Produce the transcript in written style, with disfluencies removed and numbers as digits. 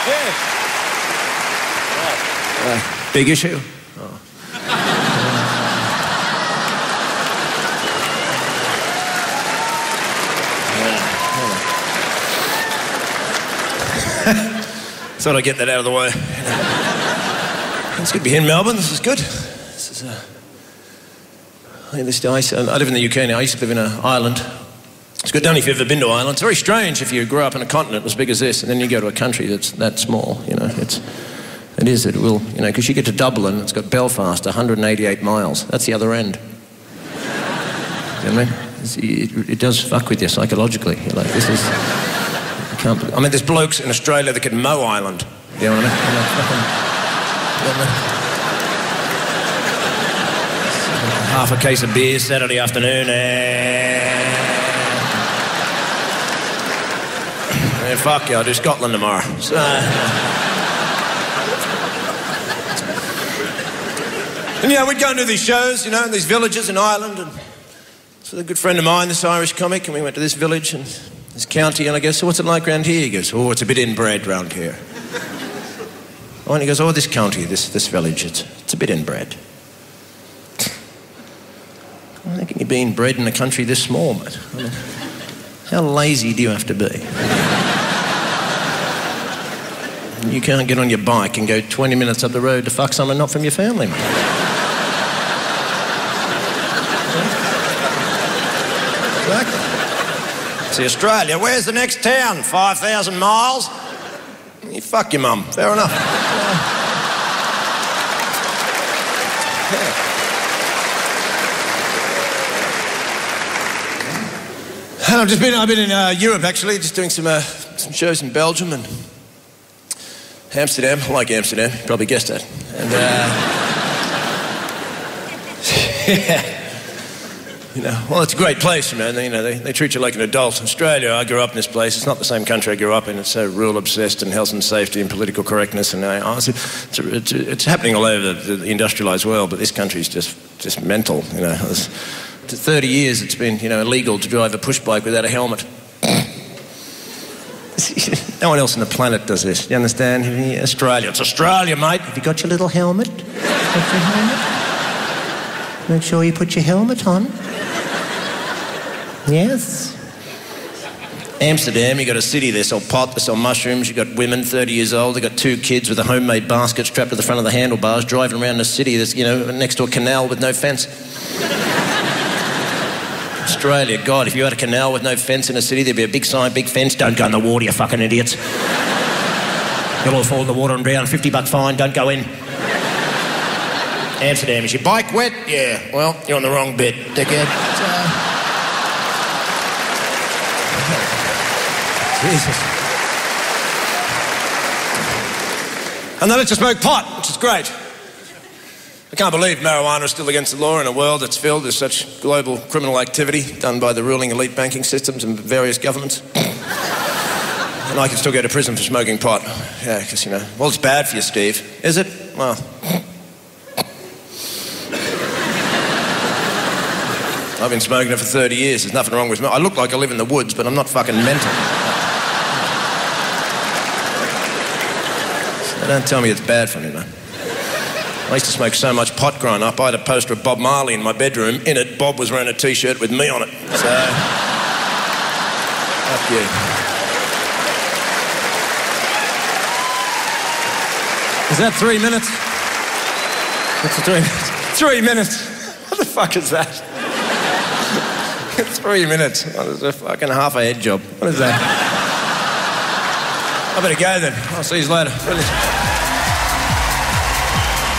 Yeah. Big issue? Oh. Thought I'd get that out of the way. It's good to be here in Melbourne. This is good. This is I live in the UK now. I used to live in Ireland. It's good. Don't know if you've ever been to Ireland. It's very strange if you grow up in a continent as big as this and then you go to a country that's that small. You know, it will, you know, because you get to Dublin, it's got Belfast, 188 miles. That's the other end. You know what I mean? It does fuck with you psychologically. You're like, this is... I mean, there's blokes in Australia that can mow Ireland. You know what I mean? Like, half a case of beer Saturday afternoon. Fuck you, I'll do Scotland tomorrow. So, and yeah, we'd go and do these shows, you know, in these villages in Ireland. And so a good friend of mine, this Irish comic, and we went to this village and this county, and I go, so what's it like around here? He goes, oh, it's a bit inbred round here. Oh, and he goes, oh, this county, this village, it's a bit inbred. How can you be inbred in a country this small, mate? I mean, how lazy do you have to be? You can't get on your bike and go 20 minutes up the road to fuck someone not from your family, mate. Exactly. See, Australia, where's the next town? 5,000 miles? You fuck your mum. Fair enough. And I've been in Europe, actually, just doing some shows in Belgium and Amsterdam. I like Amsterdam. You probably guessed that. And, yeah. You know, well, it's a great place, man. They treat you like an adult. Australia, I grew up in this place. It's not the same country I grew up in. It's so rule-obsessed and health and safety and political correctness. And it's happening all over the industrialised world, but this country's just mental, you know. For 30 years, it's been, you know, illegal to drive a push bike without a helmet. No one else on the planet does this. You understand? Australia. It's Australia, mate. Have you got your little helmet? Got your helmet? Make sure you put your helmet on. Yes. Amsterdam, you got a city, they sell pot, they sell mushrooms, you got women 30 years old, they got 2 kids with a homemade basket strapped to the front of the handlebars, driving around the city that's, you know, next to a canal with no fence. Australia, God, if you had a canal with no fence in a city, there'd be a big sign, big fence, don't go in the water, you fucking idiots. You'll all fall in the water and drown, $50 fine, don't go in. Amsterdam, is your bike wet? Yeah, well, you're on the wrong bit, dickhead. Jesus. And they let you smoke pot, which is great. I can't believe marijuana is still against the law in a world that's filled with such global criminal activity done by the ruling elite banking systems and various governments. And I can still go to prison for smoking pot. Yeah, because, you know, well, it's bad for you, Steve. Is it? Well... I've been smoking it for 30 years. There's nothing wrong with me. I look like I live in the woods, but I'm not fucking mental. So don't tell me it's bad for me, man. I used to smoke so much pot growing up, I had a poster of Bob Marley in my bedroom. In it, Bob was wearing a T-shirt with me on it. So... fuck you. Is that 3 minutes? What's the 3 minutes? 3 minutes? What the fuck is that? 3 minutes. Oh, there's a fucking half a head job. What is that? I better go then. I'll see you later. Brilliant.